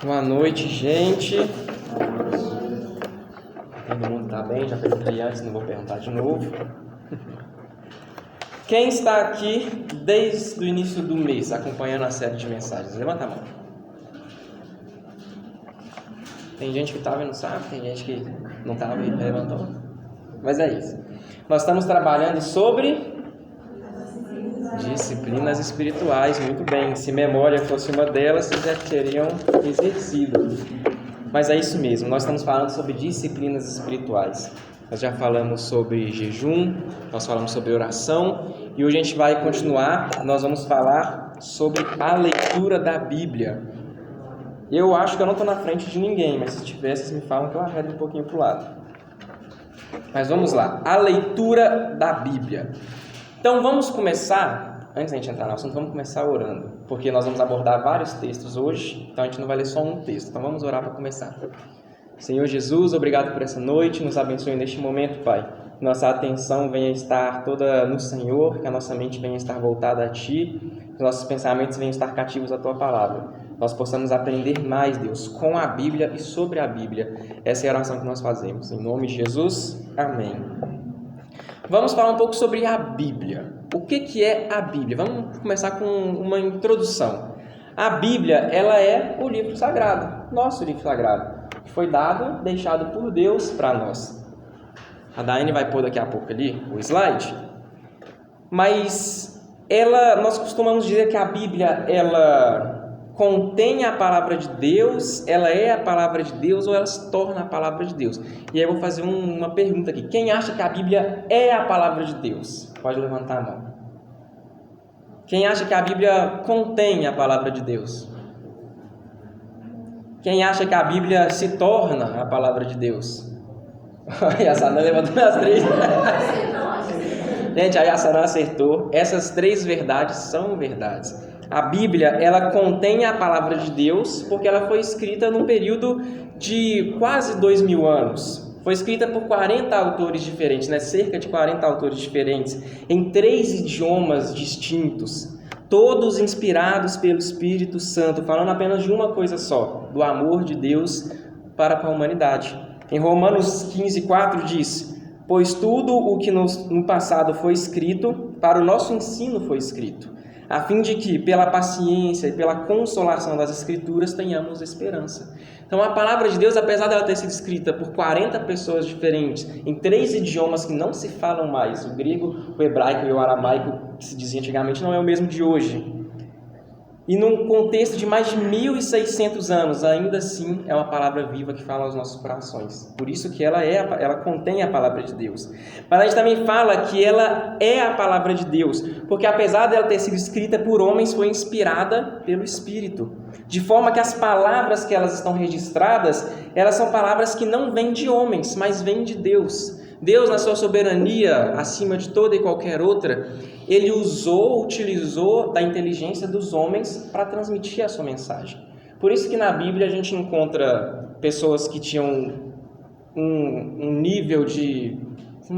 Boa noite, gente. Todo mundo está bem? Já perguntei antes, não vou perguntar de novo. Quem está aqui desde o início do mês, acompanhando a série de mensagens? Levanta a mão. Tem gente que estava e não sabe, tem gente que não estava e levantou. Mas é isso. Nós estamos trabalhando sobre disciplinas espirituais. Muito bem. Se memória fosse uma delas, vocês já teriam exercido. Mas é isso mesmo. Nós estamos falando sobre disciplinas espirituais. Nós já falamos sobre jejum, nós falamos sobre oração e hoje a gente vai continuar. Nós vamos falar sobre a leitura da Bíblia. Eu acho que eu não estou na frente de ninguém, mas se tivesse, vocês me falam que eu arredo um pouquinho para o lado. Mas vamos lá. A leitura da Bíblia. Então vamos começar, antes da gente entrar no assunto, vamos começar orando, porque nós vamos abordar vários textos hoje, então a gente não vai ler só um texto, então vamos orar para começar. Senhor Jesus, obrigado por essa noite, nos abençoe neste momento, Pai. Nossa atenção venha estar toda no Senhor, que a nossa mente venha estar voltada a Ti, que nossos pensamentos venham estar cativos à Tua Palavra. Nós possamos aprender mais, Deus, com a Bíblia e sobre a Bíblia. Essa é a oração que nós fazemos. Em nome de Jesus, amém. Vamos falar um pouco sobre a Bíblia. O que é a Bíblia? Vamos começar com uma introdução. A Bíblia, ela é o livro sagrado, nosso livro sagrado, que foi dado, deixado por Deus para nós. A Daiane vai pôr daqui a pouco ali o slide. Mas nós costumamos dizer que a Bíblia, ela contém a palavra de Deus, ela é a palavra de Deus ou ela se torna a palavra de Deus? E aí eu vou fazer uma pergunta aqui. Quem acha que a Bíblia é a palavra de Deus? Pode levantar a mão. Quem acha que a Bíblia contém a palavra de Deus? Quem acha que a Bíblia se torna a palavra de Deus? A Yassana levantou as três. Gente, a Yassana acertou. Essas três verdades são verdades. A Bíblia, ela contém a palavra de Deus porque ela foi escrita num período de quase 2000 anos. Foi escrita por 40 autores diferentes, cerca de 40 autores diferentes, em 3 idiomas distintos, todos inspirados pelo Espírito Santo, falando apenas de uma coisa só, do amor de Deus para com a humanidade. Em Romanos 15:4 diz: pois tudo o que no passado foi escrito, para o nosso ensino foi escrito, a fim de que, pela paciência e pela consolação das Escrituras, tenhamos esperança. Então, a palavra de Deus, apesar dela ter sido escrita por 40 pessoas diferentes, em 3 idiomas que não se falam mais, o grego, o hebraico e o aramaico, que se dizia antigamente, não é o mesmo de hoje. E num contexto de mais de 1.600 anos, ainda assim é uma palavra viva que fala aos nossos corações. Por isso que ela contém a palavra de Deus. Mas a gente também fala que ela é a palavra de Deus, porque apesar dela ter sido escrita por homens, foi inspirada pelo Espírito. De forma que as palavras que elas estão registradas, elas são palavras que não vêm de homens, mas vêm de Deus. Deus, na sua soberania, acima de toda e qualquer outra, Ele utilizou da inteligência dos homens para transmitir a sua mensagem. Por isso que na Bíblia a gente encontra pessoas que tinham um nível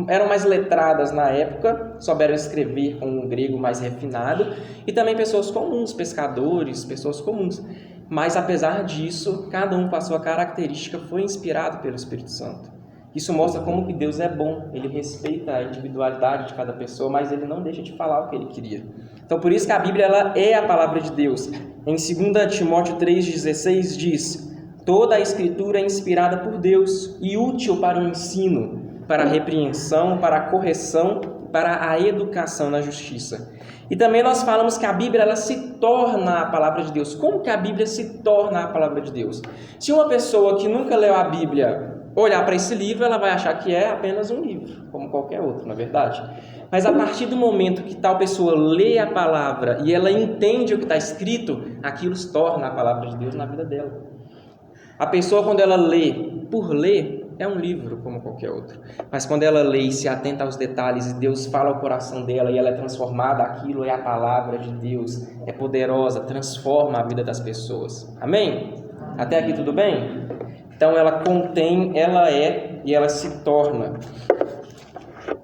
eram mais letradas na época, souberam escrever com um grego mais refinado, e também pessoas comuns, pescadores, pessoas comuns. Mas apesar disso, cada um com a sua característica foi inspirado pelo Espírito Santo. Isso mostra como que Deus é bom, Ele respeita a individualidade de cada pessoa, mas Ele não deixa de falar o que Ele queria. Então, por isso que a Bíblia ela é a palavra de Deus. Em 2 Timóteo 3,16 diz: toda a Escritura é inspirada por Deus e útil para o ensino, para a repreensão, para a correção, para a educação na justiça. E também nós falamos que a Bíblia ela se torna a palavra de Deus. Como que a Bíblia se torna a palavra de Deus? Se uma pessoa que nunca leu a Bíblia olhar para esse livro, ela vai achar que é apenas um livro, como qualquer outro, na verdade. Mas a partir do momento que tal pessoa lê a palavra e ela entende o que está escrito, aquilo se torna a palavra de Deus na vida dela. A pessoa, quando ela lê por ler, é um livro como qualquer outro. Mas quando ela lê e se atenta aos detalhes e Deus fala ao coração dela e ela é transformada, aquilo é a palavra de Deus, é poderosa, transforma a vida das pessoas. Amém? Até aqui tudo bem? Então ela contém, ela é e ela se torna.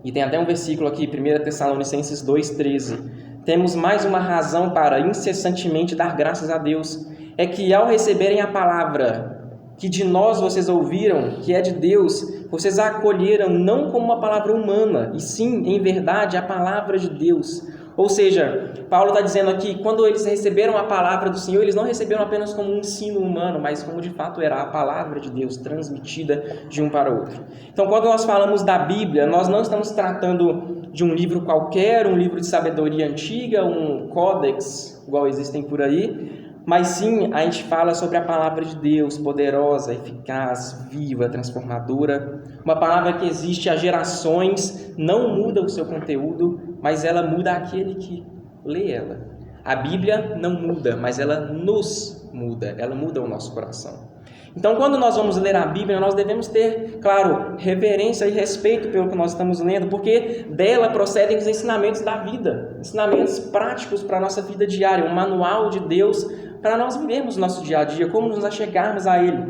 E tem até um versículo aqui, 1 Tessalonicenses 2,13. Temos mais uma razão para incessantemente dar graças a Deus. é que ao receberem a palavra que de nós vocês ouviram, que é de Deus, vocês a acolheram não como uma palavra humana, e sim, em verdade, a palavra de Deus. Ou seja, Paulo está dizendo aqui, quando eles receberam a palavra do Senhor, eles não receberam apenas como um ensino humano, mas como de fato era a palavra de Deus transmitida de um para o outro. Então, quando nós falamos da Bíblia, nós não estamos tratando de um livro qualquer, um livro de sabedoria antiga, um códex, igual existem por aí, mas sim, a gente fala sobre a palavra de Deus, poderosa, eficaz, viva, transformadora. Uma palavra que existe há gerações, não muda o seu conteúdo, mas ela muda aquele que lê ela. A Bíblia não muda, mas ela nos muda, ela muda o nosso coração. Então, quando nós vamos ler a Bíblia, nós devemos ter, claro, reverência e respeito pelo que nós estamos lendo, porque dela procedem os ensinamentos da vida, ensinamentos práticos para a nossa vida diária, um manual de Deus para nós vivermos o nosso dia a dia, como nos achegarmos a Ele.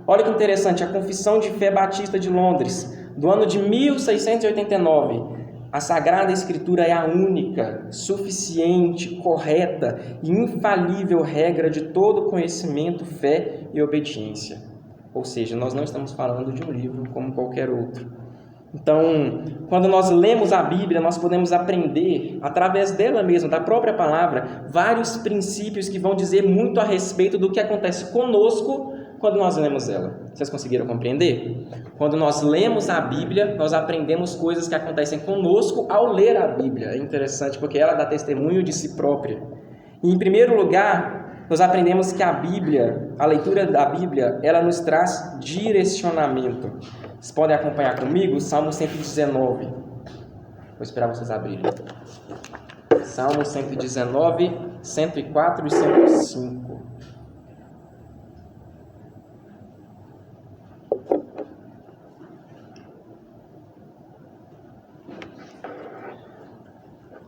Olha que interessante, a Confissão de Fé Batista de Londres, do ano de 1689. A Sagrada Escritura é a única, suficiente, correta e infalível regra de todo conhecimento, fé e obediência. Ou seja, nós não estamos falando de um livro como qualquer outro. Então, quando nós lemos a Bíblia, nós podemos aprender, através dela mesma, da própria palavra, vários princípios que vão dizer muito a respeito do que acontece conosco quando nós lemos ela. Vocês conseguiram compreender? Quando nós lemos a Bíblia, nós aprendemos coisas que acontecem conosco ao ler a Bíblia. É interessante porque ela dá testemunho de si própria. E, em primeiro lugar, nós aprendemos que a Bíblia, a leitura da Bíblia, ela nos traz direcionamento. Vocês podem acompanhar comigo? Salmo 119. Vou esperar vocês abrirem. Salmo 119, 104 e 105.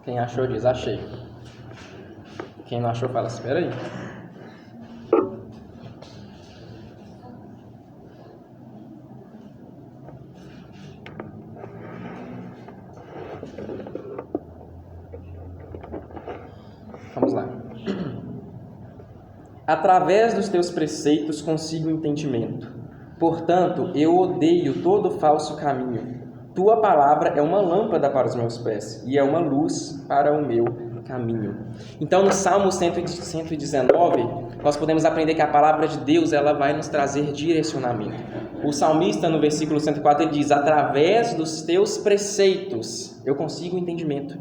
Quem achou diz, achei. Quem não achou fala, espera aí. Vamos lá. Através dos teus preceitos consigo entendimento. Portanto, eu odeio todo falso caminho. Tua palavra é uma lâmpada para os meus pés e é uma luz para o meu caminho. Então, no Salmo 119, nós podemos aprender que a palavra de Deus ela vai nos trazer direcionamento. O salmista, no versículo 104, ele diz, através dos teus preceitos eu consigo entendimento.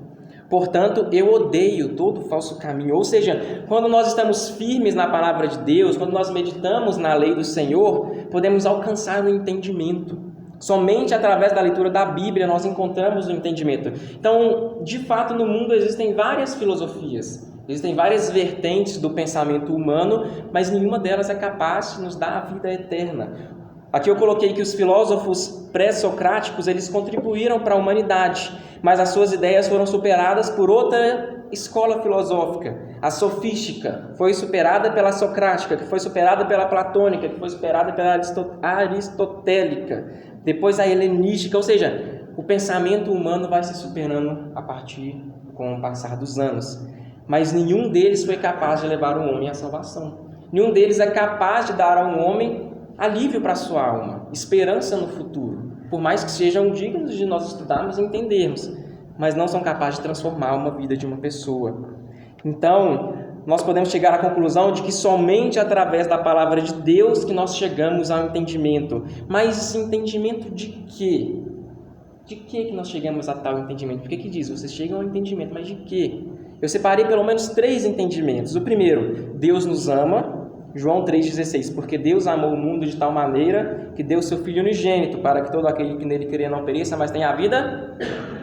Portanto, eu odeio todo falso caminho. Ou seja, quando nós estamos firmes na palavra de Deus, quando nós meditamos na lei do Senhor, podemos alcançar o entendimento. Somente através da leitura da Bíblia nós encontramos o entendimento. Então, de fato, no mundo existem várias filosofias, existem várias vertentes do pensamento humano, mas nenhuma delas é capaz de nos dar a vida eterna. Aqui eu coloquei que os filósofos pré-socráticos eles contribuíram para a humanidade, mas as suas ideias foram superadas por outra escola filosófica. A sofística foi superada pela socrática, que foi superada pela platônica, que foi superada pela aristotélica. Depois a helenística, ou seja, o pensamento humano vai se superando a partir com o passar dos anos. Mas nenhum deles foi capaz de levar o homem à salvação. Nenhum deles é capaz de dar ao homem alívio para a sua alma, esperança no futuro. Por mais que sejam dignos de nós estudarmos e entendermos, mas não são capazes de transformar uma vida de uma pessoa. Então, nós podemos chegar à conclusão de que somente através da palavra de Deus que nós chegamos ao entendimento. Mas esse entendimento de quê? De que nós chegamos a tal entendimento? Por que diz? Vocês chegam ao entendimento, mas de quê? Eu separei pelo menos 3 entendimentos. O primeiro, Deus nos ama, João 3,16, porque Deus amou o mundo de tal maneira que deu seu Filho unigênito, para que todo aquele que nele crê não pereça, mas tenha a vida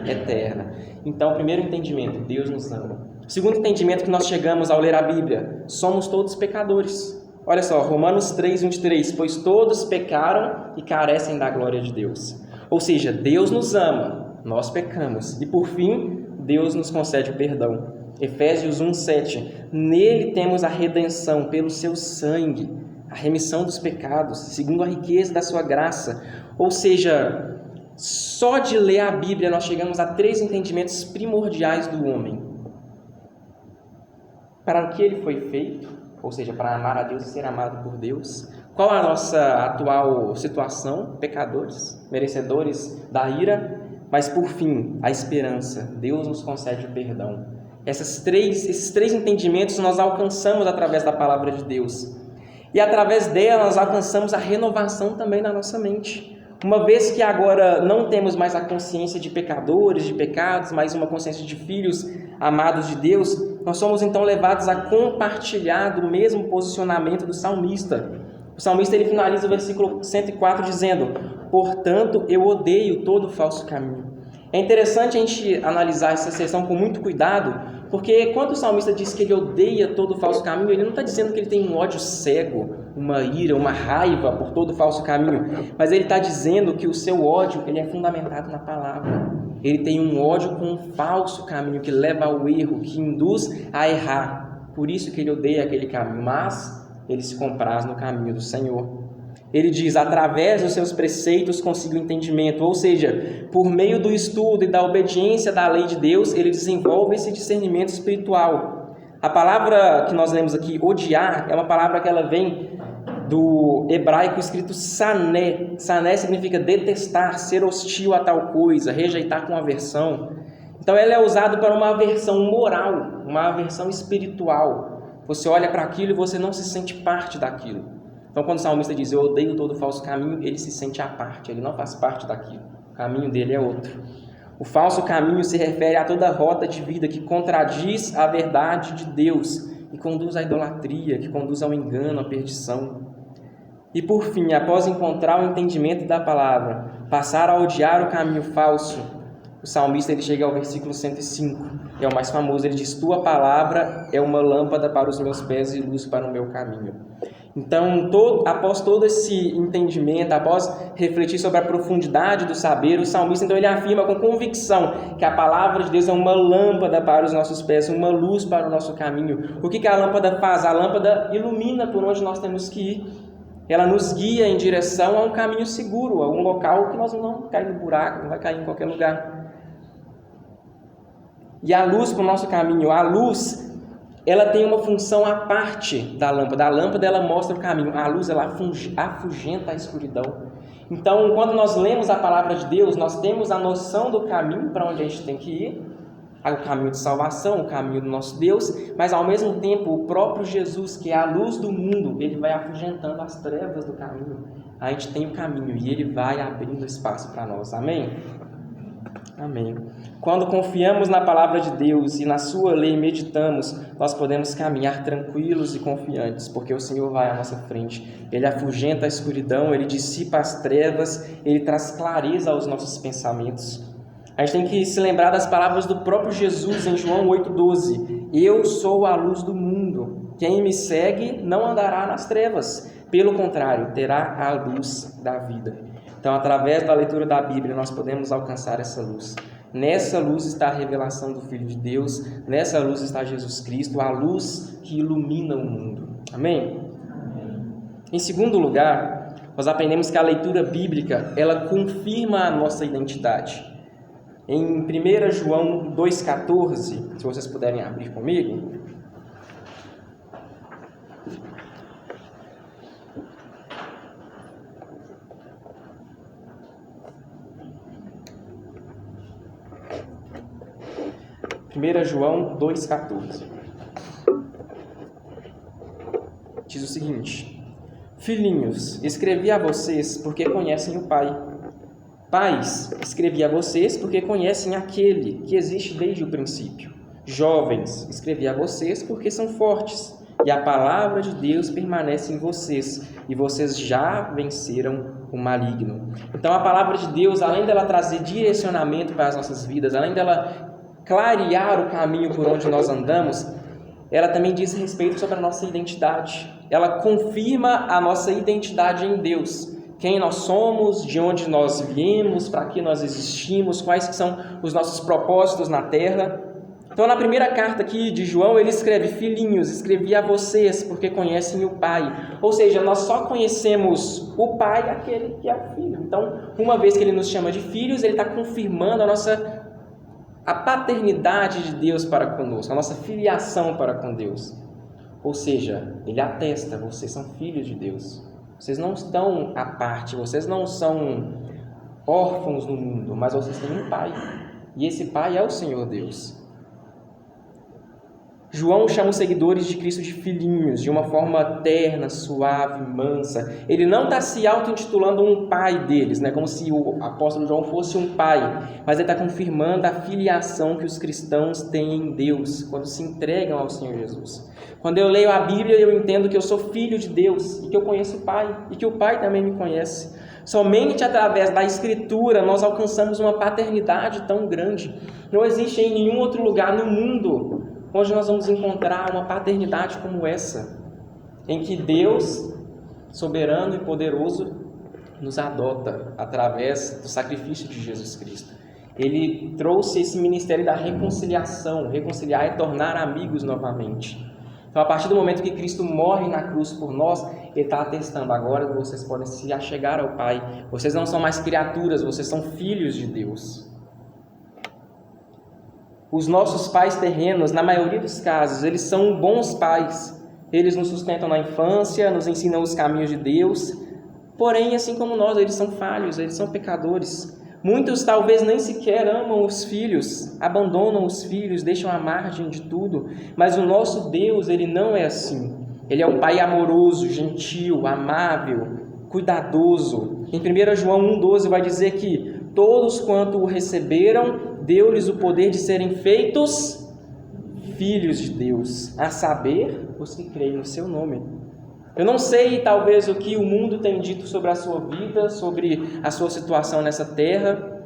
eterna. Então, o primeiro entendimento, Deus nos ama. O segundo entendimento que nós chegamos ao ler a Bíblia, somos todos pecadores. Olha só, Romanos 3,23, pois todos pecaram e carecem da glória de Deus. Ou seja, Deus nos ama, nós pecamos. E por fim, Deus nos concede o perdão. Efésios 1,7, nele temos a redenção pelo seu sangue, a remissão dos pecados, segundo a riqueza da sua graça. Ou seja, só de ler a Bíblia nós chegamos a 3 entendimentos primordiais do homem. Para o que ele foi feito, ou seja, para amar a Deus e ser amado por Deus. Qual a nossa atual situação? Pecadores, merecedores da ira, mas por fim, a esperança. Deus nos concede o perdão. Esses três entendimentos nós alcançamos através da palavra de Deus. E através dela nós alcançamos a renovação também na nossa mente. Uma vez que agora não temos mais a consciência de pecadores, de pecados, mas uma consciência de filhos amados de Deus, nós somos então levados a compartilhar do mesmo posicionamento do salmista. O salmista ele finaliza o versículo 104 dizendo: portanto, eu odeio todo falso caminho. É interessante a gente analisar essa seção com muito cuidado, porque quando o salmista diz que ele odeia todo falso caminho, ele não está dizendo que ele tem um ódio cego, uma ira, uma raiva por todo falso caminho, mas ele está dizendo que o seu ódio ele é fundamentado na palavra. Ele tem um ódio com um falso caminho que leva ao erro, que induz a errar. Por isso que ele odeia aquele caminho, mas ele se compraz no caminho do Senhor. Ele diz, através dos seus preceitos consigo entendimento, ou seja, por meio do estudo e da obediência da lei de Deus, ele desenvolve esse discernimento espiritual. A palavra que nós lemos aqui, odiar, é uma palavra que ela vem do hebraico escrito sané. Sané significa detestar, ser hostil a tal coisa, rejeitar com aversão. Então ela é usada para uma aversão moral, uma aversão espiritual. Você olha para aquilo e você não se sente parte daquilo. Então, quando o salmista diz, eu odeio todo falso caminho, ele se sente à parte, ele não faz parte daquilo. O caminho dele é outro. O falso caminho se refere a toda rota de vida que contradiz a verdade de Deus e conduz à idolatria, que conduz ao engano, à perdição. E, por fim, após encontrar o entendimento da palavra, passar a odiar o caminho falso, o salmista ele chega ao versículo 105, que é o mais famoso. Ele diz, tua palavra é uma lâmpada para os meus pés e luz para o meu caminho. Então, após todo esse entendimento, após refletir sobre a profundidade do saber, o salmista então, ele afirma com convicção que a palavra de Deus é uma lâmpada para os nossos pés, uma luz para o nosso caminho. O que a lâmpada faz? A lâmpada ilumina por onde nós temos que ir. Ela nos guia em direção a um caminho seguro, a um local que nós não vamos cair no buraco, não vai cair em qualquer lugar. E a luz para o nosso caminho, a luz, ela tem uma função à parte da lâmpada. A lâmpada, ela mostra o caminho. A luz, ela afugenta a escuridão. Então, quando nós lemos a palavra de Deus, nós temos a noção do caminho para onde a gente tem que ir, o caminho de salvação, o caminho do nosso Deus, mas, ao mesmo tempo, o próprio Jesus, que é a luz do mundo, ele vai afugentando as trevas do caminho. A gente tem o caminho e ele vai abrindo espaço para nós. Amém? Amém. Quando confiamos na palavra de Deus e na sua lei meditamos, nós podemos caminhar tranquilos e confiantes, porque o Senhor vai à nossa frente. Ele afugenta a escuridão, ele dissipa as trevas, ele traz clareza aos nossos pensamentos. A gente tem que se lembrar das palavras do próprio Jesus em João 8,12. Eu sou a luz do mundo. Quem me segue não andará nas trevas. Pelo contrário, terá a luz da vida. Então, através da leitura da Bíblia, nós podemos alcançar essa luz. Nessa luz está a revelação do Filho de Deus. Nessa luz está Jesus Cristo, a luz que ilumina o mundo. Amém? Em segundo lugar, nós aprendemos que a leitura bíblica, ela confirma a nossa identidade. Em 1 João 2,14, se vocês puderem abrir comigo. João 2,14 diz o seguinte: filhinhos, escrevi a vocês porque conhecem o Pai. Pais, escrevi a vocês porque conhecem aquele que existe desde o princípio. Jovens, escrevi a vocês porque são fortes, e a palavra de Deus permanece em vocês, e vocês já venceram o maligno. Então a palavra de Deus, além dela trazer direcionamento para as nossas vidas, além dela clarear o caminho por onde nós andamos, ela também diz respeito sobre a nossa identidade. Ela confirma a nossa identidade em Deus. Quem nós somos, de onde nós viemos, para que nós existimos, quais que são os nossos propósitos na terra. Então, na primeira carta aqui de João, ele escreve: filhinhos, escrevi a vocês porque conhecem o Pai. Ou seja, nós só conhecemos o Pai, aquele que é o Filho. Então, uma vez que ele nos chama de filhos, ele está confirmando a paternidade de Deus para conosco, a nossa filiação para com Deus. Ou seja, ele atesta, vocês são filhos de Deus. Vocês não estão à parte, vocês não são órfãos no mundo, mas vocês têm um pai. E esse pai é o Senhor Deus. João chama os seguidores de Cristo de filhinhos, de uma forma terna, suave, mansa. Ele não está se auto-intitulando um pai deles, né? Como se o apóstolo João fosse um pai, mas ele está confirmando a filiação que os cristãos têm em Deus, quando se entregam ao Senhor Jesus. Quando eu leio a Bíblia, eu entendo que eu sou filho de Deus, e que eu conheço o Pai, e que o Pai também me conhece. Somente através da Escritura nós alcançamos uma paternidade tão grande. Não existe em nenhum outro lugar no mundo onde nós vamos encontrar uma paternidade como essa, em que Deus, soberano e poderoso, nos adota através do sacrifício de Jesus Cristo. Ele trouxe esse ministério da reconciliação. Reconciliar é tornar amigos novamente. Então, a partir do momento que Cristo morre na cruz por nós, Ele está atestando: agora vocês podem se achegar ao Pai. Vocês não são mais criaturas, vocês são filhos de Deus. Os nossos pais terrenos, na maioria dos casos, eles são bons pais. Eles nos sustentam na infância, nos ensinam os caminhos de Deus. Porém, assim como nós, eles são falhos, eles são pecadores. Muitos talvez nem sequer amam os filhos, abandonam os filhos, deixam à margem de tudo. Mas o nosso Deus, Ele não é assim. Ele é um Pai amoroso, gentil, amável, cuidadoso. Em 1 João 1,12 vai dizer que todos quanto o receberam, deu-lhes o poder de serem feitos filhos de Deus, a saber, os que creem no seu nome. Eu não sei, talvez, o que o mundo tem dito sobre a sua vida, sobre a sua situação nessa terra.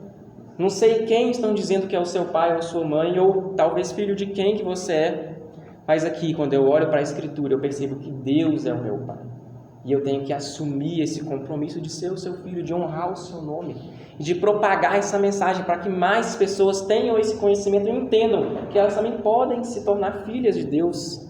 Não sei quem estão dizendo que é o seu pai ou a sua mãe, ou talvez filho de quem que você é. Mas aqui, quando eu olho para a Escritura, eu percebo que Deus é o meu pai. E eu tenho que assumir esse compromisso de ser o seu filho, de honrar o seu nome, e de propagar essa mensagem para que mais pessoas tenham esse conhecimento e entendam que elas também podem se tornar filhas de Deus.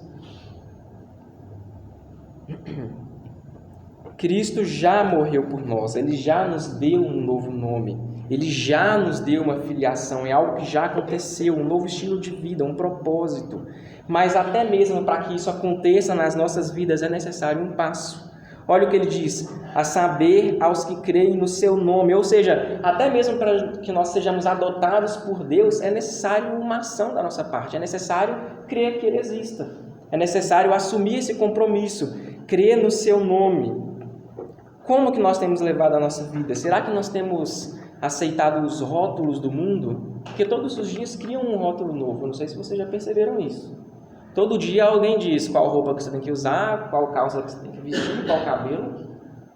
Cristo já morreu por nós, Ele já nos deu um novo nome, Ele já nos deu uma filiação, é algo que já aconteceu, um novo estilo de vida, um propósito. Mas até mesmo para que isso aconteça nas nossas vidas é necessário um passo. Olha o que ele diz: a saber, aos que creem no seu nome. Ou seja, até mesmo para que nós sejamos adotados por Deus, é necessário uma ação da nossa parte, é necessário crer que Ele exista, é necessário assumir esse compromisso, crer no seu nome. Como que nós temos levado a nossa vida? Será que nós temos aceitado os rótulos do mundo? Porque todos os dias criam um rótulo novo, não sei se vocês já perceberam isso. Todo dia alguém diz qual roupa que você tem que usar, qual calça que você tem que vestir, qual cabelo.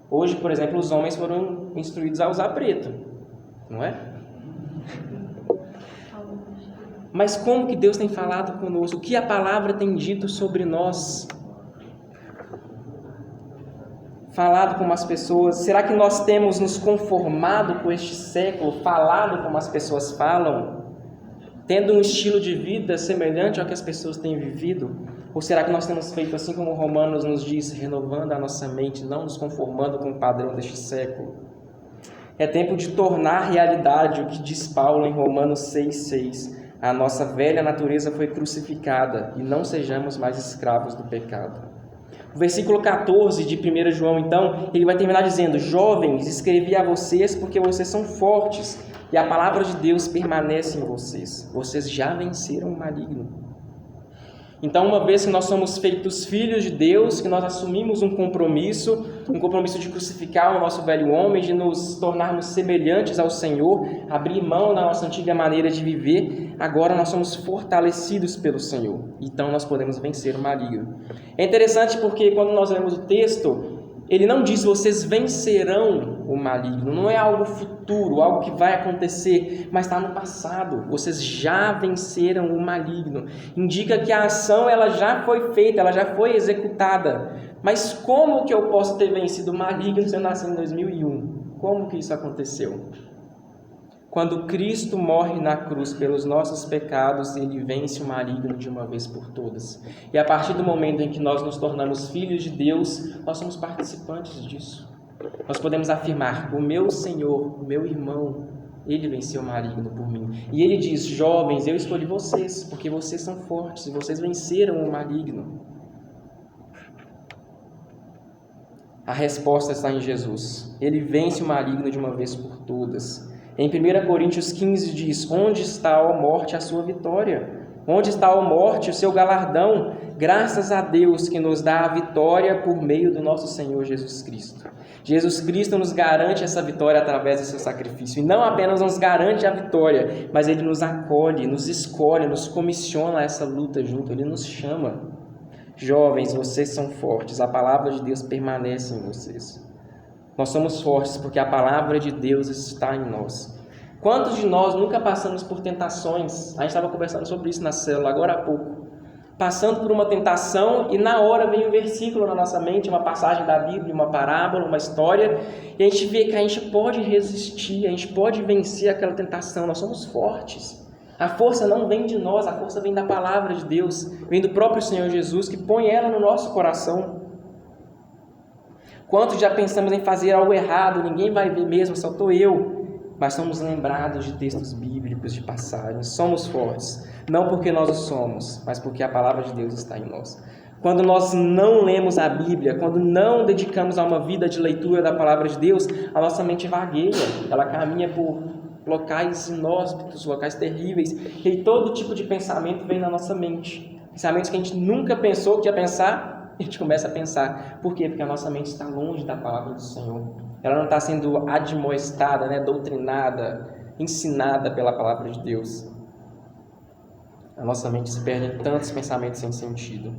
Hoje, por exemplo, os homens foram instruídos a usar preto, não é? Mas como que Deus tem falado conosco? O que a palavra tem dito sobre nós? Falado como as pessoas? Será que nós temos nos conformado com este século, falado como as pessoas falam, tendo um estilo de vida semelhante ao que as pessoas têm vivido? Ou será que nós temos feito assim como Romanos nos diz, renovando a nossa mente, não nos conformando com o padrão deste século? É tempo de tornar realidade o que diz Paulo em Romanos 6,6. A nossa velha natureza foi crucificada e não sejamos mais escravos do pecado. O versículo 14 de 1 João, então, ele vai terminar dizendo: jovens, escrevi a vocês porque vocês são fortes e a palavra de Deus permanece em vocês. Vocês já venceram o maligno. Então, uma vez que nós somos feitos filhos de Deus, que nós assumimos um compromisso de crucificar o nosso velho homem, de nos tornarmos semelhantes ao Senhor, abrir mão da nossa antiga maneira de viver, agora nós somos fortalecidos pelo Senhor. Então, nós podemos vencer o maligno. É interessante porque quando nós lemos o texto, ele não diz vocês vencerão o maligno, não é algo futuro, algo que vai acontecer, mas está no passado. Vocês já venceram o maligno. Indica que a ação ela já foi feita, ela já foi executada. Mas como que eu posso ter vencido o maligno se eu nasci em 2001? Como que isso aconteceu? Quando Cristo morre na cruz pelos nossos pecados, Ele vence o maligno de uma vez por todas. E a partir do momento em que nós nos tornamos filhos de Deus, nós somos participantes disso. Nós podemos afirmar: o meu Senhor, o meu irmão, Ele venceu o maligno por mim. E Ele diz: jovens, eu escolhi vocês, porque vocês são fortes e vocês venceram o maligno. A resposta está em Jesus. Ele vence o maligno de uma vez por todas. Em 1 Coríntios 15 diz: onde está, ó morte, a sua vitória? Onde está, ó morte, o seu galardão? Graças a Deus que nos dá a vitória por meio do nosso Senhor Jesus Cristo. Jesus Cristo nos garante essa vitória através do seu sacrifício. E não apenas nos garante a vitória, mas Ele nos acolhe, nos escolhe, nos comissiona a essa luta junto. Ele nos chama. Jovens, vocês são fortes. A palavra de Deus permanece em vocês. Nós somos fortes porque a palavra de Deus está em nós. Quantos de nós nunca passamos por tentações? A gente estava conversando sobre isso na célula agora há pouco. Passando por uma tentação e na hora vem um versículo na nossa mente, uma passagem da Bíblia, uma parábola, uma história, e a gente vê que a gente pode resistir, a gente pode vencer aquela tentação. Nós somos fortes. A força não vem de nós, a força vem da palavra de Deus, vem do próprio Senhor Jesus, que põe ela no nosso coração. Quantos já pensamos em fazer algo errado, ninguém vai ver mesmo, só estou eu. Mas somos lembrados de textos bíblicos, de passagens. Somos fortes, não porque nós o somos, mas porque a palavra de Deus está em nós. Quando nós não lemos a Bíblia, quando não dedicamos a uma vida de leitura da palavra de Deus, a nossa mente vagueia, ela caminha por locais inóspitos, locais terríveis, e todo tipo de pensamento vem na nossa mente. Pensamentos que a gente nunca pensou que ia pensar, a gente começa a pensar. Por quê? Porque a nossa mente está longe da palavra do Senhor. Ela não está sendo admoestada, doutrinada, ensinada pela palavra de Deus. A nossa mente se perde em tantos pensamentos sem sentido.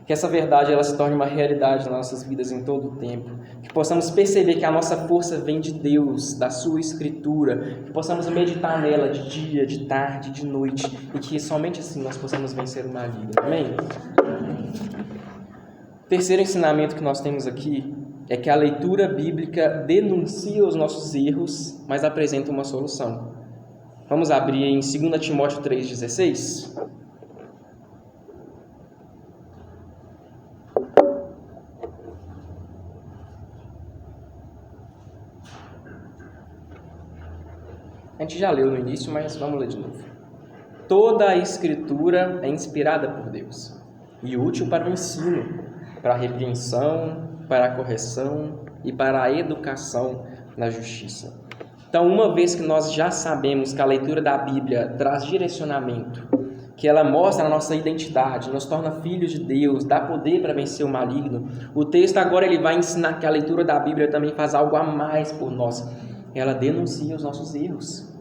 Que essa verdade ela se torne uma realidade nas nossas vidas em todo o tempo. Que possamos perceber que a nossa força vem de Deus, da sua Escritura. Que possamos meditar nela de dia, de tarde, de noite. E que somente assim nós possamos vencer o maligno. Amém? O terceiro ensinamento que nós temos aqui é que a leitura bíblica denuncia os nossos erros, mas apresenta uma solução. Vamos abrir em 2 Timóteo 3,16. A gente já leu no início, mas vamos ler de novo. Toda a Escritura é inspirada por Deus e útil para o ensino, para a repreensão, para a correção e para a educação na justiça. Então, uma vez que nós já sabemos que a leitura da Bíblia traz direcionamento, que ela mostra a nossa identidade, nos torna filhos de Deus, dá poder para vencer o maligno, o texto agora ele vai ensinar que a leitura da Bíblia também faz algo a mais por nós. Ela denuncia os nossos erros.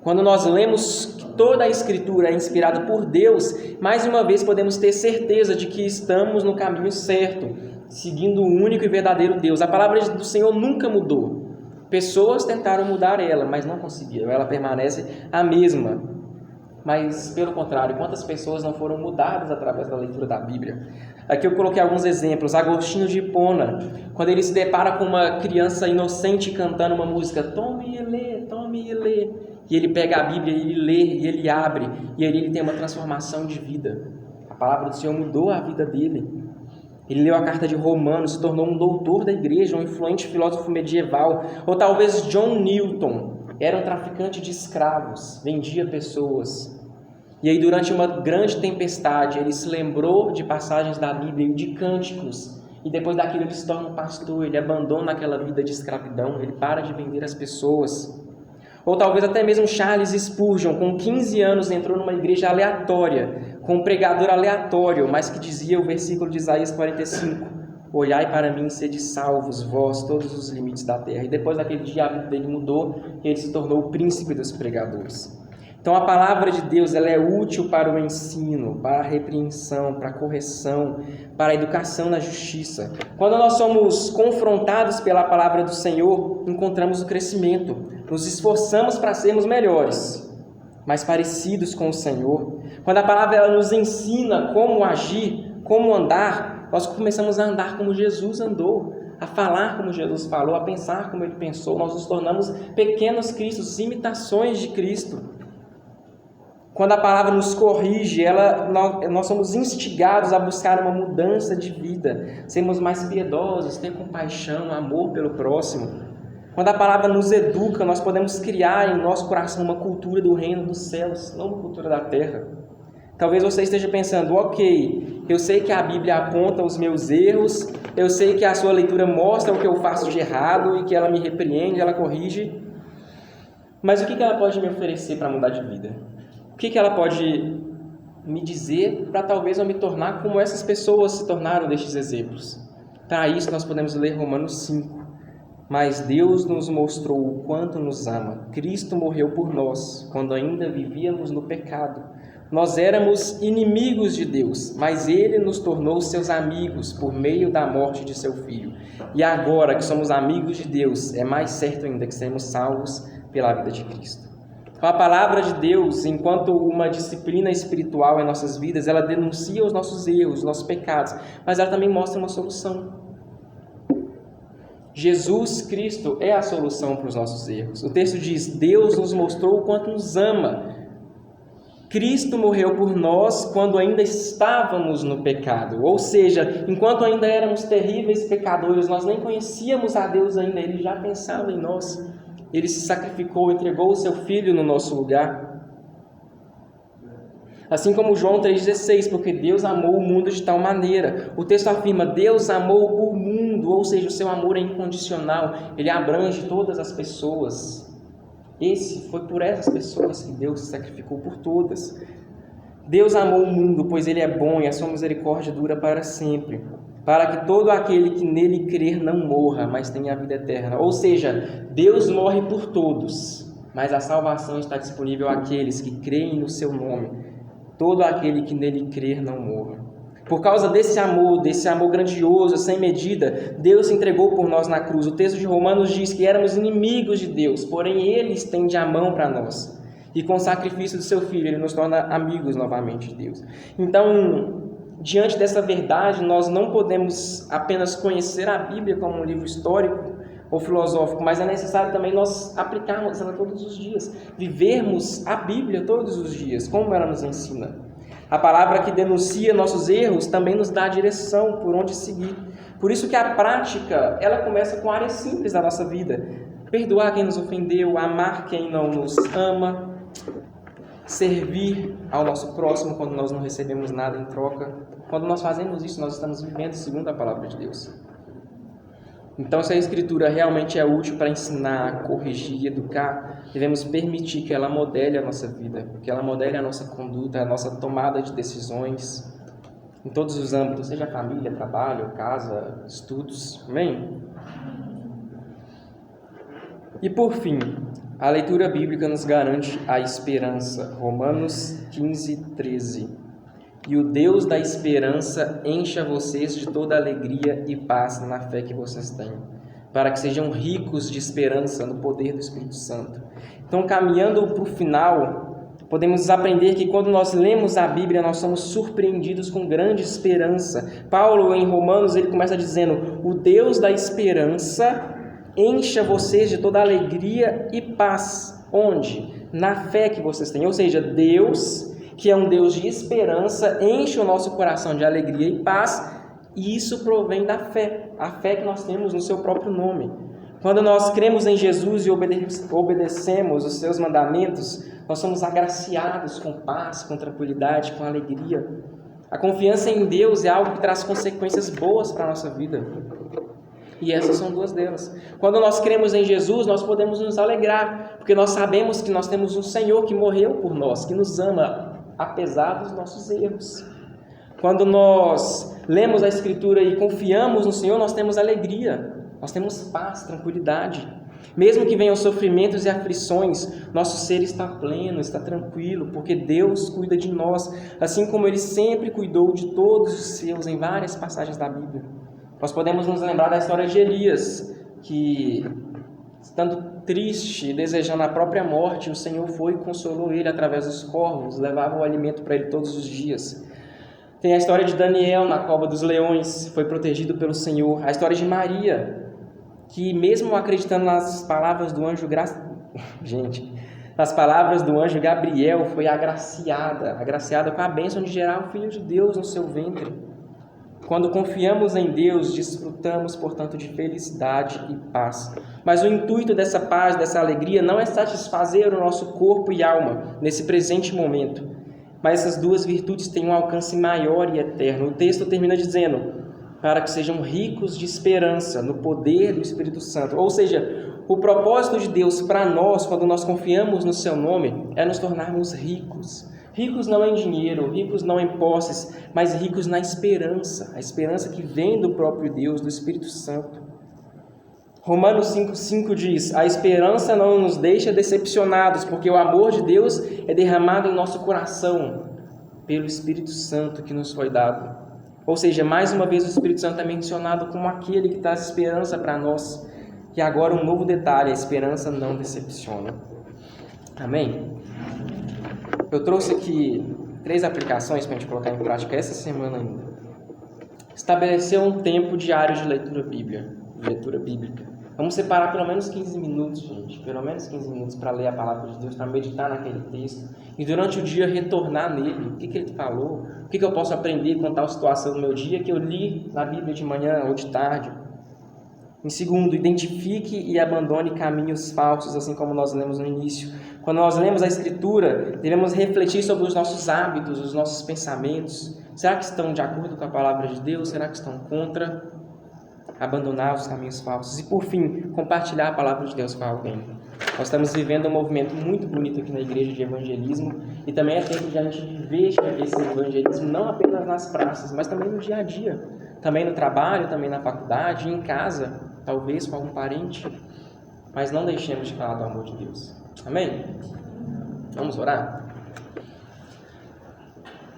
Quando nós lemos que toda a Escritura é inspirada por Deus, mais uma vez podemos ter certeza de que estamos no caminho certo, seguindo o único e verdadeiro Deus. A palavra do Senhor nunca mudou. Pessoas tentaram mudar ela, mas não conseguiram. Ela permanece a mesma. Mas, pelo contrário, quantas pessoas não foram mudadas através da leitura da Bíblia? Aqui eu coloquei alguns exemplos. Agostinho de Hipona, quando ele se depara com uma criança inocente cantando uma música, tome e lê, e ele pega a Bíblia e ele lê, e ele abre, e aí ele tem uma transformação de vida. A palavra do Senhor mudou a vida dele. Ele leu a carta de Romanos, se tornou um doutor da igreja, um influente filósofo medieval. Ou talvez John Newton, era um traficante de escravos, vendia pessoas. E aí durante uma grande tempestade, ele se lembrou de passagens da Bíblia e de cânticos. E depois daquilo ele se torna um pastor, ele abandona aquela vida de escravidão, ele para de vender as pessoas. Ou talvez até mesmo Charles Spurgeon, com 15 anos, entrou numa igreja aleatória, com um pregador aleatório, mas que dizia o versículo de Isaías 45, olhai para mim e sede salvos, vós, todos os limites da terra. E depois daquele dia a vida dele mudou e ele se tornou o príncipe dos pregadores. Então a palavra de Deus ela é útil para o ensino, para a repreensão, para a correção, para a educação na justiça. Quando nós somos confrontados pela palavra do Senhor, encontramos o crescimento. Nos esforçamos para sermos melhores, mais parecidos com o Senhor. Quando a palavra ela nos ensina como agir, como andar, nós começamos a andar como Jesus andou, a falar como Jesus falou, a pensar como Ele pensou. Nós nos tornamos pequenos cristos, imitações de Cristo. Quando a palavra nos corrige, nós somos instigados a buscar uma mudança de vida, sermos mais piedosos, ter compaixão, amor pelo próximo. Quando a palavra nos educa, nós podemos criar em nosso coração uma cultura do reino dos céus, não uma cultura da terra. Talvez você esteja pensando, ok, eu sei que a Bíblia aponta os meus erros, eu sei que a sua leitura mostra o que eu faço de errado e que ela me repreende, ela corrige. Mas o que ela pode me oferecer para mudar de vida? O que ela pode me dizer para talvez eu me tornar como essas pessoas se tornaram destes exemplos? Para isso nós podemos ler Romanos 5. Mas Deus nos mostrou o quanto nos ama. Cristo morreu por nós, quando ainda vivíamos no pecado. Nós éramos inimigos de Deus, mas Ele nos tornou seus amigos por meio da morte de seu Filho. E agora que somos amigos de Deus, é mais certo ainda que seremos salvos pela vida de Cristo. Então, a palavra de Deus, enquanto uma disciplina espiritual em nossas vidas, ela denuncia os nossos erros, os nossos pecados, mas ela também mostra uma solução. Jesus Cristo é a solução para os nossos erros. O texto diz: Deus nos mostrou o quanto nos ama. Cristo morreu por nós quando ainda estávamos no pecado. Ou seja, enquanto ainda éramos terríveis pecadores, nós nem conhecíamos a Deus ainda, Ele já pensava em nós. Ele se sacrificou, entregou o seu Filho no nosso lugar. Assim como João 3,16, porque Deus amou o mundo de tal maneira. O texto afirma: Deus amou o mundo, ou seja, o seu amor é incondicional. Ele abrange todas as pessoas. Foi por essas pessoas que Deus se sacrificou por todas. Deus amou o mundo, pois Ele é bom e a sua misericórdia dura para sempre, para que todo aquele que nele crer não morra, mas tenha a vida eterna. Ou seja, Deus morre por todos, mas a salvação está disponível àqueles que creem no seu nome. Todo aquele que nele crer não morra. Por causa desse amor grandioso, sem medida, Deus se entregou por nós na cruz. O texto de Romanos diz que éramos inimigos de Deus, porém Ele estende a mão para nós. E com o sacrifício do seu Filho, Ele nos torna amigos novamente de Deus. Então, diante dessa verdade, nós não podemos apenas conhecer a Bíblia como um livro histórico ou filosófico, mas é necessário também nós aplicarmos ela todos os dias, vivermos a Bíblia todos os dias, como ela nos ensina. A palavra que denuncia nossos erros também nos dá a direção por onde seguir. Por isso que a prática, ela começa com áreas simples da nossa vida. Perdoar quem nos ofendeu, amar quem não nos ama, servir ao nosso próximo quando nós não recebemos nada em troca. Quando nós fazemos isso, nós estamos vivendo segundo a palavra de Deus. Então, se a Escritura realmente é útil para ensinar, corrigir e educar, devemos permitir que ela modele a nossa vida, que ela modele a nossa conduta, a nossa tomada de decisões, em todos os âmbitos, seja família, trabalho, casa, estudos. Amém? E por fim, a leitura bíblica nos garante a esperança. Romanos 15, 13. E o Deus da esperança encha vocês de toda alegria e paz na fé que vocês têm, para que sejam ricos de esperança no poder do Espírito Santo. Então, caminhando para o final, podemos aprender que quando nós lemos a Bíblia, nós somos surpreendidos com grande esperança. Paulo, em Romanos, ele começa dizendo: o Deus da esperança encha vocês de toda alegria e paz. Onde? Na fé que vocês têm. Ou seja, Deus, que é um Deus de esperança, enche o nosso coração de alegria e paz, e isso provém da fé, a fé que nós temos no seu próprio nome. Quando nós cremos em Jesus e obedecemos os seus mandamentos, nós somos agraciados com paz, com tranquilidade, com alegria. A confiança em Deus é algo que traz consequências boas para a nossa vida. E essas são duas delas. Quando nós cremos em Jesus, nós podemos nos alegrar, porque nós sabemos que nós temos um Senhor que morreu por nós, que nos ama, apesar dos nossos erros. Quando nós lemos a Escritura e confiamos no Senhor, nós temos alegria, nós temos paz, tranquilidade. Mesmo que venham sofrimentos e aflições, nosso ser está pleno, está tranquilo, porque Deus cuida de nós, assim como Ele sempre cuidou de todos os seus em várias passagens da Bíblia. Nós podemos nos lembrar da história de Elias, que, estando triste e desejando a própria morte, o Senhor foi e consolou ele através dos corvos, levava o alimento para ele todos os dias. Tem a história de Daniel na cova dos leões, foi protegido pelo Senhor. A história de Maria, que mesmo acreditando nas palavras do anjo nas palavras do anjo Gabriel, foi agraciada com a bênção de gerar o Filho de Deus no seu ventre. Quando confiamos em Deus, desfrutamos, portanto, de felicidade e paz. Mas o intuito dessa paz, dessa alegria, não é satisfazer o nosso corpo e alma nesse presente momento. mas essas duas virtudes têm um alcance maior e eterno. O texto termina dizendo: para que sejam ricos de esperança no poder do Espírito Santo. Ou seja, o propósito de Deus para nós, quando nós confiamos no seu nome, é nos tornarmos ricos. Ricos não em dinheiro, ricos não em posses, mas ricos na esperança. A esperança que vem do próprio Deus, do Espírito Santo. Romanos 5,5 diz: a esperança não nos deixa decepcionados, porque o amor de Deus é derramado em nosso coração pelo Espírito Santo que nos foi dado. Ou seja, mais uma vez o Espírito Santo é mencionado como aquele que traz esperança para nós. E agora um novo detalhe: a esperança não decepciona. Amém? Eu trouxe aqui 3 aplicações para a gente colocar em prática essa semana ainda. Estabelecer um tempo diário de leitura bíblica. Vamos separar pelo menos 15 minutos, gente. Pelo menos 15 minutos para ler a palavra de Deus, para meditar naquele texto. E durante o dia retornar nele. O que ele falou? O que eu posso aprender com tal situação no meu dia que eu li na Bíblia de manhã ou de tarde? Em segundo, identifique e abandone caminhos falsos, assim como nós lemos no início. Quando nós lemos a Escritura, devemos refletir sobre os nossos hábitos, os nossos pensamentos. Será que estão de acordo com a palavra de Deus? Será que estão contra? Abandonar os caminhos falsos. E por fim, compartilhar a palavra de Deus com alguém. Nós estamos vivendo um movimento muito bonito aqui na igreja de evangelismo, e também é tempo de a gente viver esse evangelismo não apenas nas praças, mas também no dia a dia, também no trabalho, também na faculdade, em casa, talvez com algum parente, mas não deixemos de falar do amor de Deus. Amém? Vamos orar?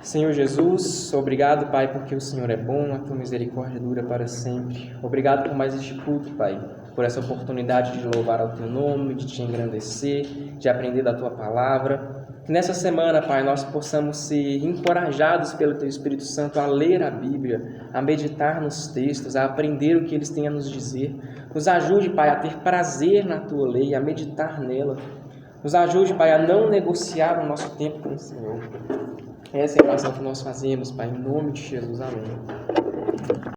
Senhor Jesus, obrigado, Pai, porque o Senhor é bom, a Tua misericórdia dura para sempre. Obrigado por mais este culto, Pai, por essa oportunidade de louvar ao Teu nome, de Te engrandecer, de aprender da Tua palavra. Que nessa semana, Pai, nós possamos ser encorajados pelo Teu Espírito Santo a ler a Bíblia, a meditar nos textos, a aprender o que eles têm a nos dizer. Nos ajude, Pai, a ter prazer na Tua lei, a meditar nela. Nos ajude, Pai, a não negociar o nosso tempo com o Senhor. Essa é a oração que nós fazemos, Pai, em nome de Jesus. Amém.